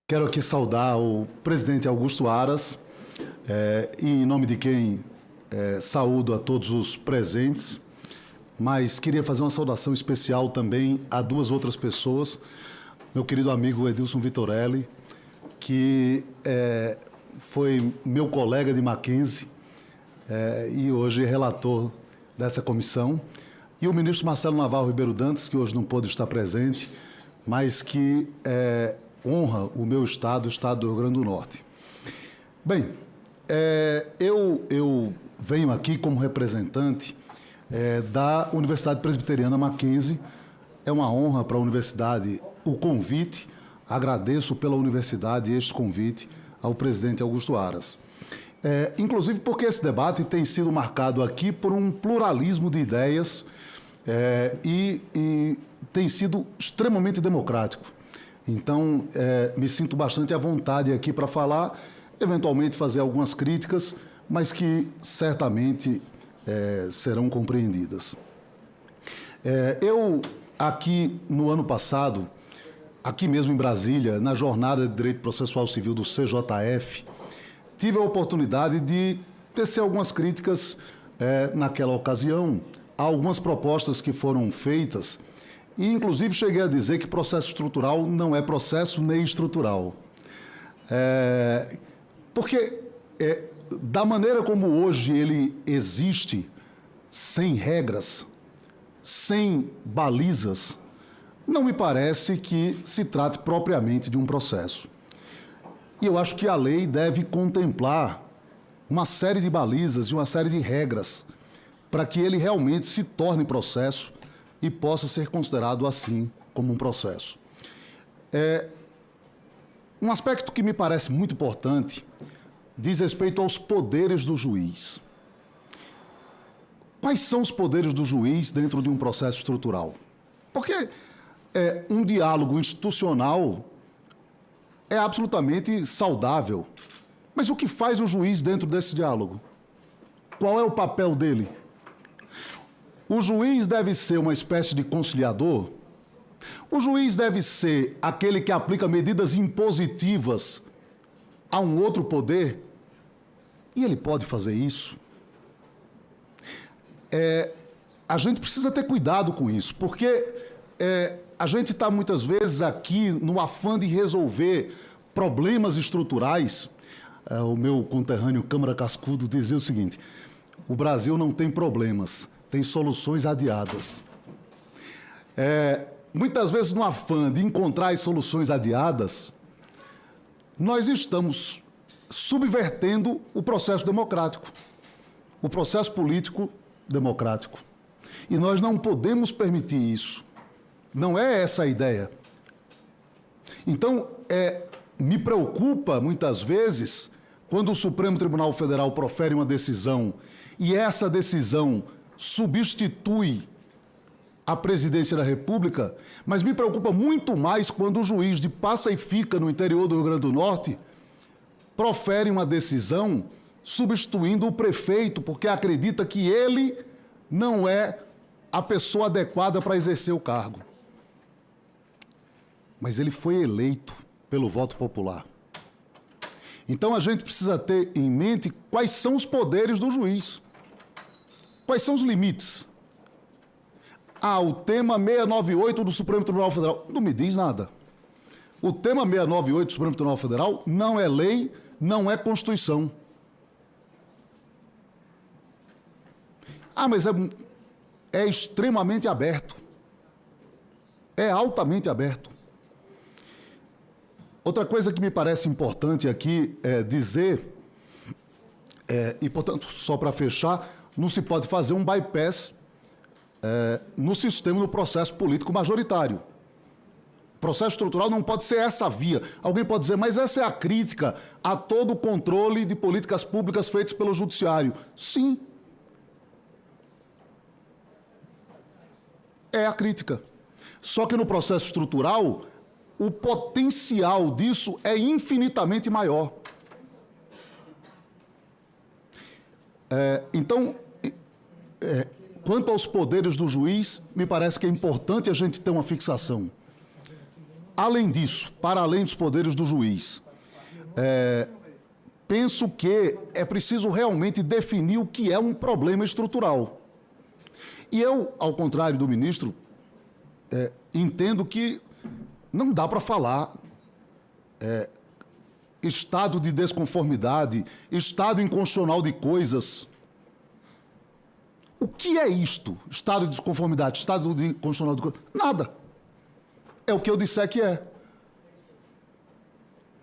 Quero aqui saudar o presidente Augusto Aras, e em nome de quem saúdo a todos os presentes, mas queria fazer uma saudação especial também a duas outras pessoas, meu querido amigo Edilson Vitorelli, que foi meu colega de Mackenzie e hoje é relator dessa comissão, e o ministro Marcelo Navarro Ribeiro Dantas, que hoje não pôde estar presente, mas que honra o meu estado, o estado do Rio Grande do Norte. Bem, eu venho aqui como representante da Universidade Presbiteriana Mackenzie. É uma honra para a universidade o convite, agradeço pela universidade este convite ao presidente Augusto Aras. Inclusive porque esse debate tem sido marcado aqui por um pluralismo de ideias e tem sido extremamente democrático. Então, me sinto bastante à vontade aqui para falar, eventualmente fazer algumas críticas, mas que certamente serão compreendidas. Eu, aqui no ano passado, aqui mesmo em Brasília, na Jornada de Direito Processual Civil do CJF, tive a oportunidade de tecer algumas críticas naquela ocasião, a algumas propostas que foram feitas, e inclusive cheguei a dizer que processo estrutural não é processo nem estrutural. Porque da maneira como hoje ele existe, sem regras, sem balizas, não me parece que se trate propriamente de um processo. E eu acho que a lei deve contemplar uma série de balizas e uma série de regras para que ele realmente se torne processo e possa ser considerado assim como um processo. Um aspecto que me parece muito importante diz respeito aos poderes do juiz. Quais são os poderes do juiz dentro de um processo estrutural? Porque um diálogo institucional é absolutamente saudável. Mas o que faz o juiz dentro desse diálogo? Qual é o papel dele? O juiz deve ser uma espécie de conciliador? O juiz deve ser aquele que aplica medidas impositivas a um outro poder? E ele pode fazer isso? A gente precisa ter cuidado com isso, porque a gente está muitas vezes aqui no afã de resolver problemas estruturais. O meu conterrâneo Câmara Cascudo dizia o seguinte: o Brasil não tem problemas, tem soluções adiadas. Muitas vezes, no afã de encontrar as soluções adiadas, nós estamos subvertendo o processo democrático, o processo político democrático. E nós não podemos permitir isso. Não é essa a ideia. Então, me preocupa, muitas vezes, quando o Supremo Tribunal Federal profere uma decisão e essa decisão substitui a presidência da República, mas me preocupa muito mais quando o juiz de Passa e Fica, no interior do Rio Grande do Norte, profere uma decisão substituindo o prefeito, porque acredita que ele não é a pessoa adequada para exercer o cargo. Mas ele foi eleito pelo voto popular. Então a gente precisa ter em mente quais são os poderes do juiz. Quais são os limites? O tema 698 do Supremo Tribunal Federal não me diz nada. O tema 698 do Supremo Tribunal Federal não é lei, não é Constituição. Mas é extremamente aberto. É altamente aberto. Outra coisa que me parece importante aqui dizer, e portanto, só para fechar, não se pode fazer um bypass no sistema do processo político majoritário. O processo estrutural não pode ser essa via. Alguém pode dizer, mas essa é a crítica a todo o controle de políticas públicas feitas pelo judiciário. Sim. É a crítica. Só que no processo estrutural, o potencial disso é infinitamente maior. Então, quanto aos poderes do juiz, me parece que é importante a gente ter uma fixação. além disso, para além dos poderes do juiz, penso que é preciso realmente definir o que é um problema estrutural. E eu, ao contrário do ministro, entendo que não dá para falar estado de desconformidade, estado inconstitucional de coisas. O que é isto? Estado de desconformidade, estado de inconstitucional de coisas? Nada. É o que eu disser que é.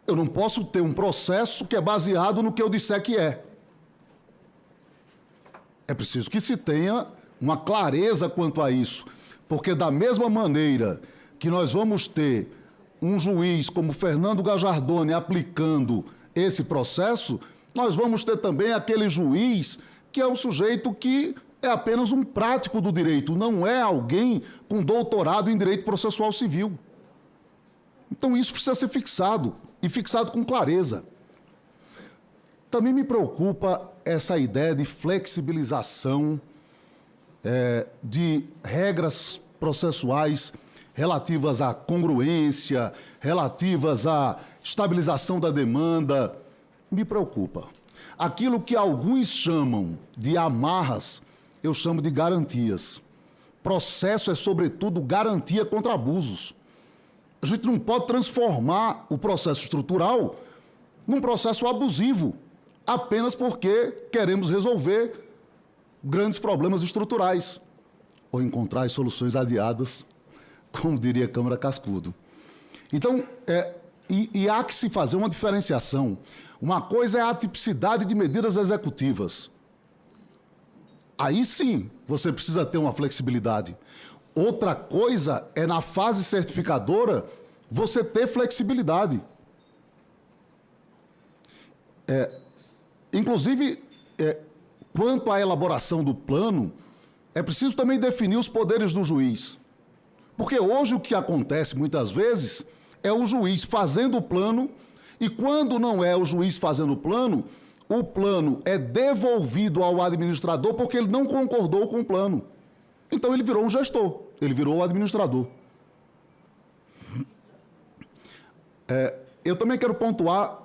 Eu não posso ter um processo que é baseado no que eu disser que é. É preciso que se tenha uma clareza quanto a isso, porque da mesma maneira que nós vamos ter um juiz como Fernando Gajardoni aplicando esse processo, nós vamos ter também aquele juiz que é um sujeito que é apenas um prático do direito, não é alguém com doutorado em direito processual civil. Então isso precisa ser fixado, e fixado com clareza. Também me preocupa essa ideia de flexibilização de regras processuais relativas à congruência, relativas à estabilização da demanda. Me preocupa. Aquilo que alguns chamam de amarras, eu chamo de garantias. Processo é, sobretudo, garantia contra abusos. A gente não pode transformar o processo estrutural num processo abusivo, apenas porque queremos resolver grandes problemas estruturais ou encontrar as soluções adiadas, como diria a Câmara Cascudo. Então, há que se fazer uma diferenciação. Uma coisa é a atipicidade de medidas executivas. Aí sim, você precisa ter uma flexibilidade. Outra coisa é, na fase certificadora, você ter flexibilidade. Inclusive, quanto à elaboração do plano, é preciso também definir os poderes do juiz. Porque hoje o que acontece muitas vezes é o juiz fazendo o plano, e quando não é o juiz fazendo o plano é devolvido ao administrador porque ele não concordou com o plano. Então ele virou um gestor, ele virou o administrador. Eu também quero pontuar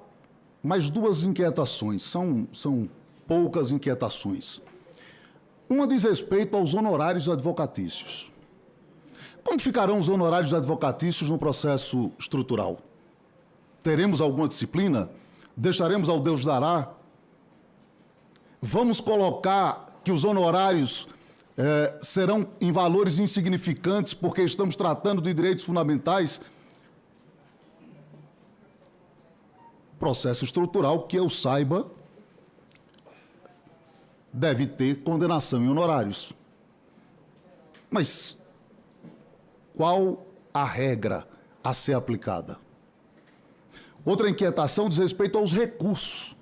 mais duas inquietações, são poucas inquietações. Uma diz respeito aos honorários advocatícios. Como ficarão os honorários advocatícios no processo estrutural? Teremos alguma disciplina? Deixaremos ao Deus dará? Vamos colocar que os honorários serão em valores insignificantes porque estamos tratando de direitos fundamentais? Processo estrutural, que eu saiba, deve ter condenação em honorários. Mas qual a regra a ser aplicada? Outra inquietação diz respeito aos recursos.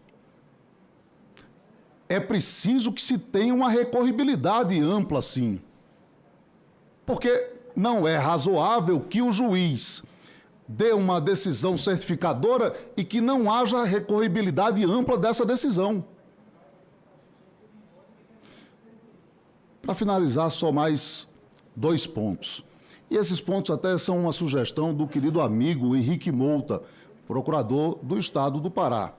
É preciso que se tenha uma recorribilidade ampla, sim. Porque não é razoável que o juiz dê uma decisão certificadora e que não haja recorribilidade ampla dessa decisão. Para finalizar, só mais 2 pontos. E esses pontos até são uma sugestão do querido amigo Henrique Mouta, procurador do Estado do Pará.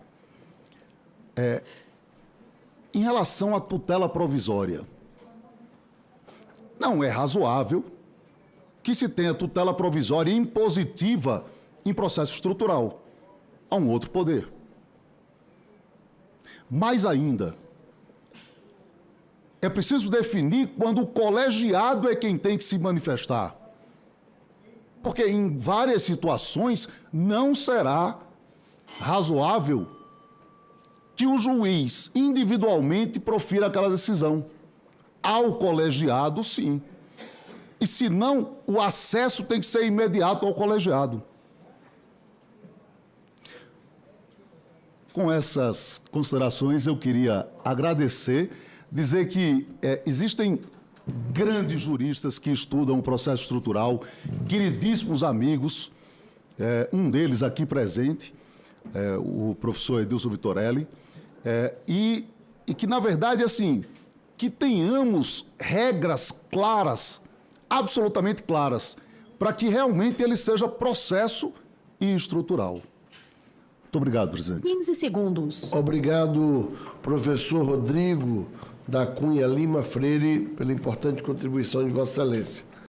Em relação à tutela provisória, não é razoável que se tenha tutela provisória impositiva em processo estrutural a um outro poder. Mais ainda, é preciso definir quando o colegiado é quem tem que se manifestar. Porque em várias situações não será razoável que o juiz individualmente profira aquela decisão. Ao colegiado, sim. E se não, o acesso tem que ser imediato ao colegiado. Com essas considerações, eu queria agradecer, dizer que existem grandes juristas que estudam o processo estrutural, queridíssimos amigos, um deles aqui presente, o professor Edilson Vitorelli, e que, na verdade, assim, que tenhamos regras claras, absolutamente claras, para que realmente ele seja processo e estrutural. Muito obrigado, presidente. 15 segundos. Obrigado, professor Rodrigo da Cunha Lima Freire, pela importante contribuição de Vossa Excelência.